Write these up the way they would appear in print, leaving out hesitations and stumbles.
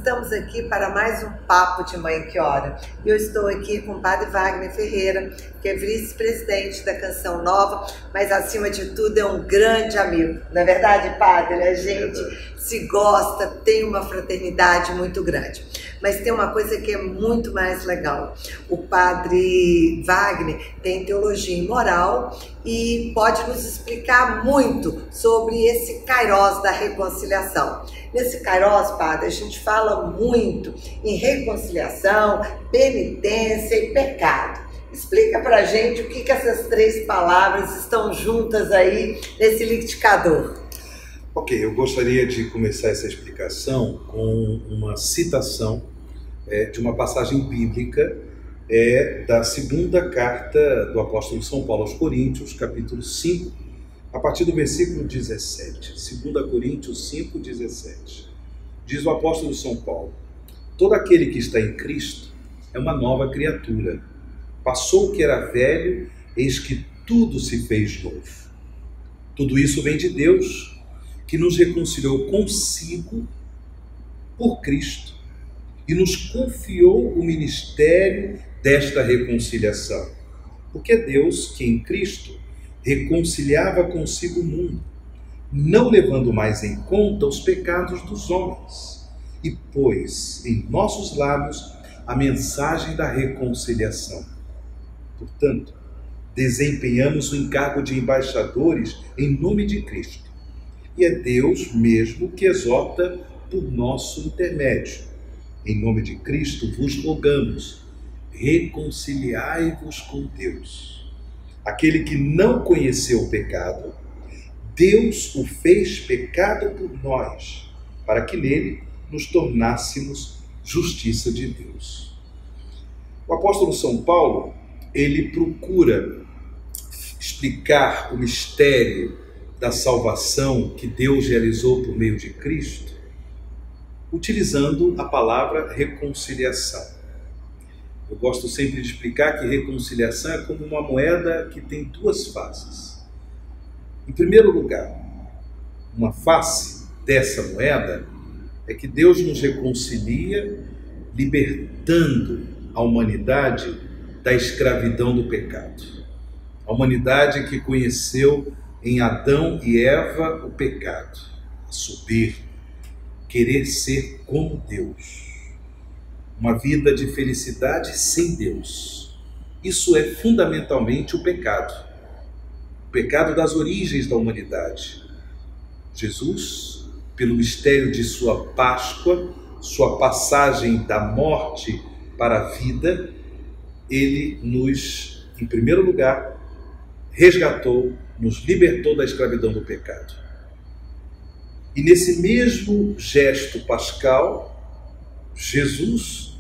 estamos aqui para mais um Papo de Mãe que Ora. Eu estou aqui com o Padre Wagner Ferreira, que é vice-presidente da Canção Nova, mas acima de tudo é um grande amigo. Não é verdade, Padre? A gente se gosta, tem uma fraternidade muito grande. Mas tem uma coisa que é muito mais legal. O Padre Wagner tem teologia e moral e pode nos explicar muito sobre esse Kairos da reconciliação. Nesse Kairos, Padre, a gente fala muito em reconciliação, penitência e pecado. Explica pra gente o que essas três palavras estão juntas aí nesse liquidificador. Ok, eu gostaria de começar essa explicação com uma citação de uma passagem bíblica da segunda carta do apóstolo São Paulo aos Coríntios, capítulo 5, a partir do versículo 17. 2 Coríntios 5, 17. Diz o apóstolo São Paulo: todo aquele que está em Cristo é uma nova criatura. Passou o que era velho, eis que tudo se fez novo. Tudo isso vem de Deus, que nos reconciliou consigo por Cristo e nos confiou o ministério desta reconciliação. Porque é Deus que em Cristo reconciliava consigo o mundo, não levando mais em conta os pecados dos homens, e pôs em nossos lábios a mensagem da reconciliação. Portanto, desempenhamos o encargo de embaixadores em nome de Cristo. E é Deus mesmo que exorta por nosso intermédio. Em nome de Cristo vos rogamos, reconciliai-vos com Deus. Aquele que não conheceu o pecado, Deus o fez pecado por nós, para que nele nos tornássemos justiça de Deus. O apóstolo São Paulo, ele procura explicar o mistério da salvação que Deus realizou por meio de Cristo, utilizando a palavra reconciliação. Eu gosto sempre de explicar que reconciliação é como uma moeda que tem duas faces. Em primeiro lugar, uma face dessa moeda é que Deus nos reconcilia, libertando a humanidade da escravidão do pecado. A humanidade que conheceu em Adão e Eva o pecado, a soberba, querer ser como Deus. Uma vida de felicidade sem Deus. Isso é fundamentalmente o pecado. O pecado das origens da humanidade. Jesus, pelo mistério de sua Páscoa, sua passagem da morte para a vida, ele nos, em primeiro lugar, resgatou, nos libertou da escravidão do pecado. E nesse mesmo gesto pascal, Jesus,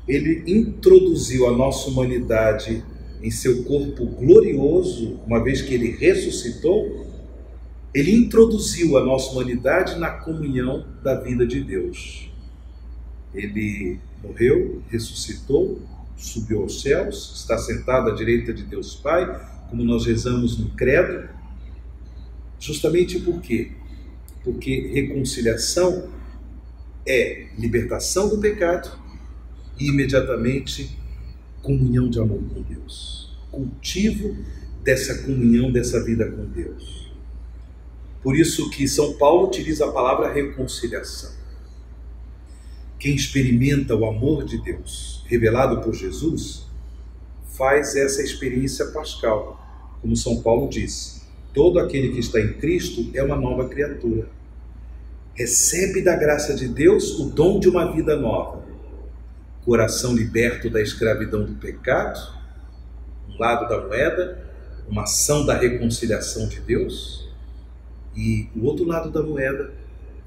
ele introduziu a nossa humanidade em seu corpo glorioso, uma vez que ele ressuscitou, ele introduziu a nossa humanidade na comunhão da vida de Deus. Ele morreu, ressuscitou, subiu aos céus, está sentado à direita de Deus Pai, como nós rezamos no credo, justamente por quê? Porque reconciliação é libertação do pecado e imediatamente comunhão de amor com Deus, cultivo dessa comunhão, dessa vida com Deus. Por isso que São Paulo utiliza a palavra reconciliação. Quem experimenta o amor de Deus revelado por Jesus faz essa experiência pascal, como São Paulo disse: todo aquele que está em Cristo é uma nova criatura. Recebe da graça de Deus o dom de uma vida nova. Coração liberto da escravidão do pecado, um lado da moeda, uma ação da reconciliação de Deus, e o outro lado da moeda,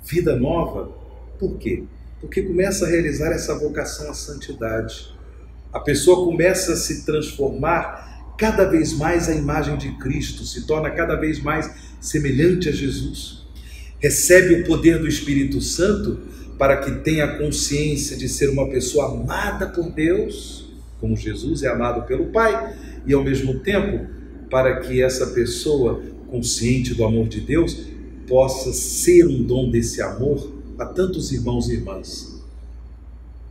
vida nova. Por quê? Porque começa a realizar essa vocação à santidade. A pessoa começa a se transformar cada vez mais à imagem de Cristo, se torna cada vez mais semelhante a Jesus. Recebe o poder do Espírito Santo para que tenha consciência de ser uma pessoa amada por Deus, como Jesus é amado pelo Pai, e ao mesmo tempo, para que essa pessoa, consciente do amor de Deus, possa ser um dom desse amor a tantos irmãos e irmãs.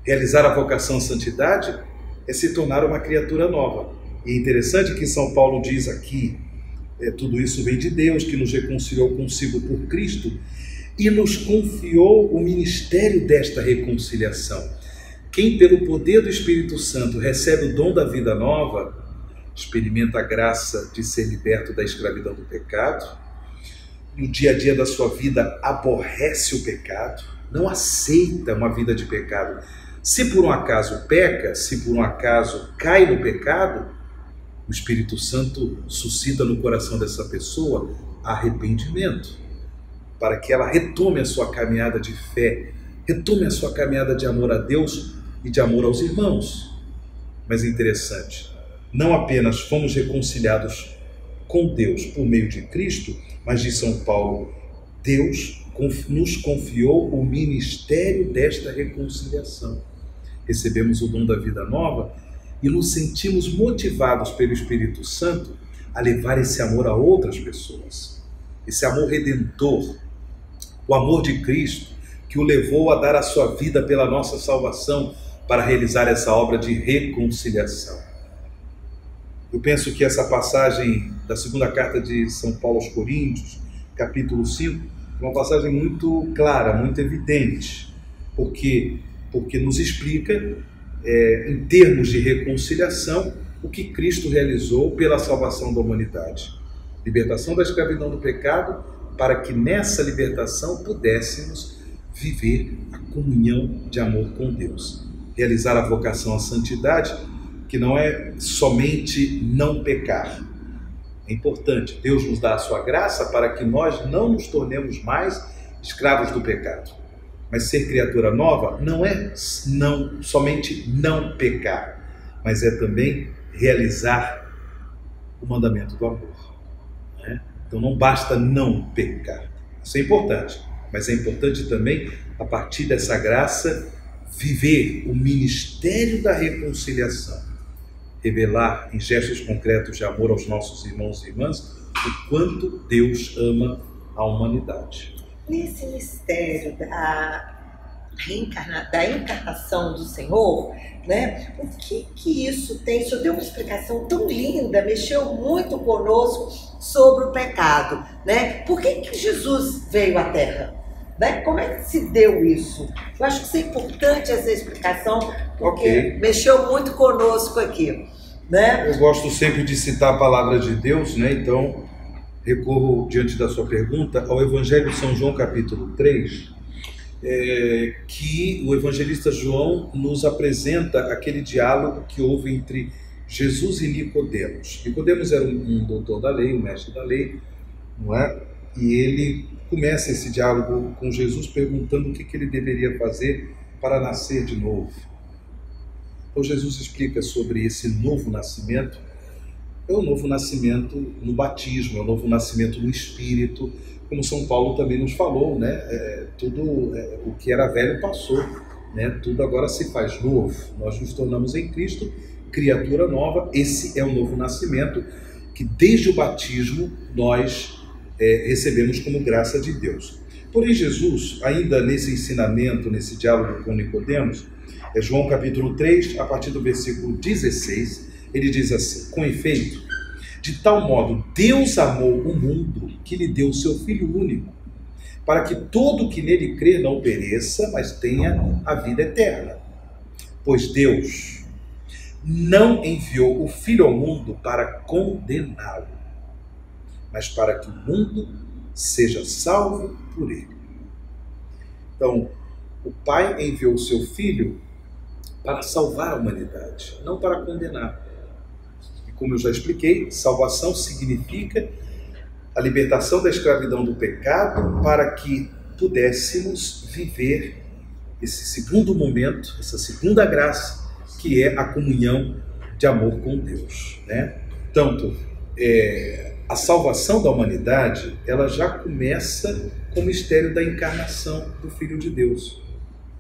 Realizar a vocação à santidade é se tornar uma criatura nova. E é interessante que São Paulo diz aqui, tudo isso vem de Deus, que nos reconciliou consigo por Cristo e nos confiou o ministério desta reconciliação. Quem, pelo poder do Espírito Santo, recebe o dom da vida nova, experimenta a graça de ser liberto da escravidão do pecado, no dia a dia da sua vida aborrece o pecado, não aceita uma vida de pecado. Se por um acaso peca, se por um acaso cai no pecado, o Espírito Santo suscita no coração dessa pessoa arrependimento, para que ela retome a sua caminhada de fé, retome a sua caminhada de amor a Deus e de amor aos irmãos. Mas é interessante, não apenas fomos reconciliados com Deus por meio de Cristo, mas diz São Paulo, Deus nos confiou o ministério desta reconciliação. Recebemos o dom da vida nova e nos sentimos motivados pelo Espírito Santo a levar esse amor a outras pessoas. Esse amor redentor, o amor de Cristo, que o levou a dar a sua vida pela nossa salvação para realizar essa obra de reconciliação. Eu penso que essa passagem da segunda carta de São Paulo aos Coríntios, capítulo 5, é uma passagem muito clara, muito evidente, porque nos explica, em termos de reconciliação, o que Cristo realizou pela salvação da humanidade. Libertação da escravidão do pecado, para que nessa libertação pudéssemos viver a comunhão de amor com Deus. Realizar a vocação à santidade, que não é somente não pecar. É importante, Deus nos dá a sua graça para que nós não nos tornemos mais escravos do pecado. Mas ser criatura nova não é somente não pecar, mas é também realizar o mandamento do amor. Né? Então não basta não pecar. Isso é importante, mas é importante também, a partir dessa graça, viver o ministério da reconciliação. Revelar em gestos concretos de amor aos nossos irmãos e irmãs o quanto Deus ama a humanidade. Nesse mistério da encarnação do Senhor, né? O que isso tem? O senhor deu uma explicação tão linda, mexeu muito conosco sobre o pecado, né? Por que Jesus veio à Terra? Né? Como é que se deu isso? Eu acho que isso é importante, essa explicação, porque mexeu muito conosco aqui. Né? Eu gosto sempre de citar a palavra de Deus, né? Então recorro, diante da sua pergunta, ao Evangelho de São João, capítulo 3, que o evangelista João nos apresenta aquele diálogo que houve entre Jesus e Nicodemos. Nicodemos era um doutor da lei, um mestre da lei, não é? E ele começa esse diálogo com Jesus perguntando o que ele deveria fazer para nascer de novo. Então Jesus explica sobre esse novo nascimento. É o novo nascimento no batismo, é o novo nascimento no Espírito, como São Paulo também nos falou, né? O que era velho passou, né? Tudo agora se faz novo. Nós nos tornamos em Cristo criatura nova. Esse é o novo nascimento que desde o batismo nós recebemos como graça de Deus. Porém Jesus, ainda nesse ensinamento, nesse diálogo com Nicodemos, João capítulo 3, a partir do versículo 16, ele diz assim: com efeito, de tal modo Deus amou o mundo que lhe deu o seu Filho único, para que todo que nele crê não pereça, mas tenha a vida eterna. Pois Deus não enviou o Filho ao mundo para condená-lo, mas para que o mundo seja salvo por ele. Então, o Pai enviou o seu Filho para salvar a humanidade, não para condenar. E como eu já expliquei, salvação significa a libertação da escravidão do pecado para que pudéssemos viver esse segundo momento, essa segunda graça, que é a comunhão de amor com Deus, né? Tanto a salvação da humanidade, ela já começa com o mistério da encarnação do Filho de Deus,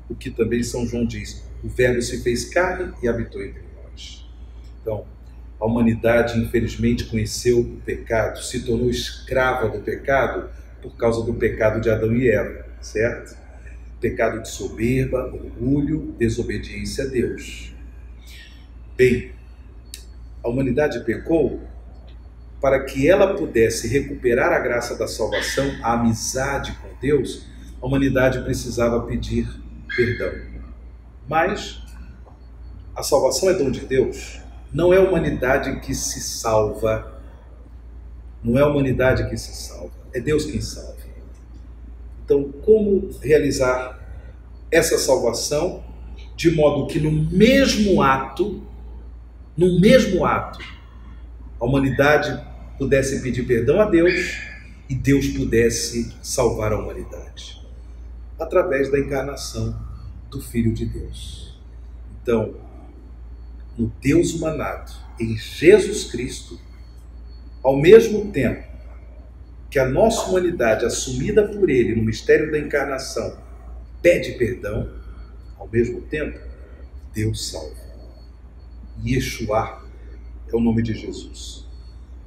o que também São João diz: o Verbo se fez carne e habitou entre nós. Então, a humanidade infelizmente conheceu o pecado, se tornou escrava do pecado por causa do pecado de Adão e Eva, certo? pecado de soberba, orgulho, desobediência a Deus. Bem, a humanidade pecou para que ela pudesse recuperar a graça da salvação, a amizade com Deus. A humanidade precisava pedir perdão. Mas a salvação é dom de Deus. Não é a humanidade que se salva. Não é a humanidade que se salva. É Deus quem salva. Então, como realizar essa salvação de modo que no mesmo ato, a humanidade pudesse pedir perdão a Deus e Deus pudesse salvar a humanidade? Através da encarnação do Filho de Deus. Então, no Deus humanado, em Jesus Cristo, ao mesmo tempo que a nossa humanidade, assumida por Ele no mistério da encarnação, pede perdão, ao mesmo tempo, Deus salva. Yeshua é o nome de Jesus.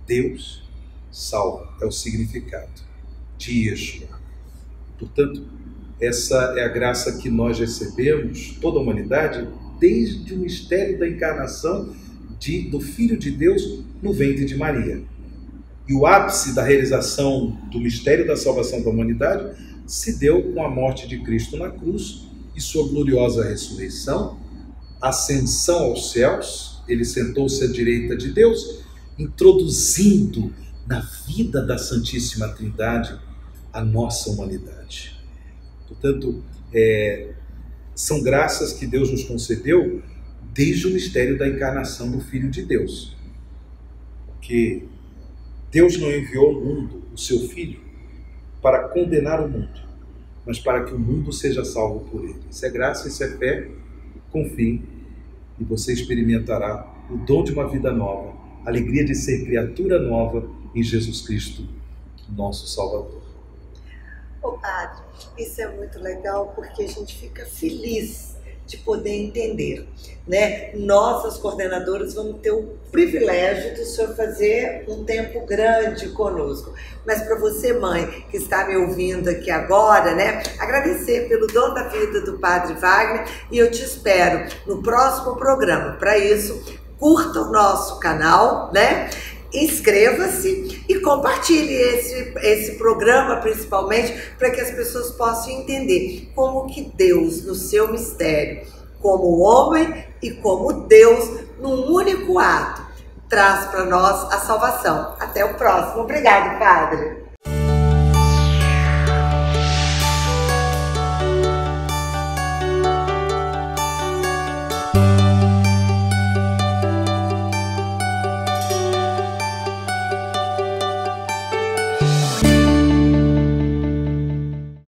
Deus salva é o significado de Yeshua. Portanto, essa é a graça que nós recebemos, toda a humanidade, desde o mistério da encarnação do Filho de Deus no ventre de Maria. E o ápice da realização do mistério da salvação da humanidade se deu com a morte de Cristo na cruz e sua gloriosa ressurreição, ascensão aos céus. Ele sentou-se à direita de Deus, introduzindo na vida da Santíssima Trindade a nossa humanidade. Portanto, são graças que Deus nos concedeu desde o mistério da encarnação do Filho de Deus. Porque Deus não enviou ao mundo o seu Filho para condenar o mundo, mas para que o mundo seja salvo por ele. Isso é graça, isso é fé. Confie e você experimentará o dom de uma vida nova, a alegria de ser criatura nova em Jesus Cristo, nosso Salvador. Ô Padre, isso é muito legal porque a gente fica feliz de poder entender, né? Nós, as coordenadoras, vamos ter o privilégio do senhor fazer um tempo grande conosco. Mas para você, mãe, que está me ouvindo aqui agora, né? Agradecer pelo dom da vida do Padre Wagner e eu te espero no próximo programa. Para isso, curta o nosso canal, né? Inscreva-se e compartilhe esse programa, principalmente, para que as pessoas possam entender como que Deus, no seu mistério, como homem e como Deus, num único ato, traz para nós a salvação. Até o próximo. Obrigado, Padre.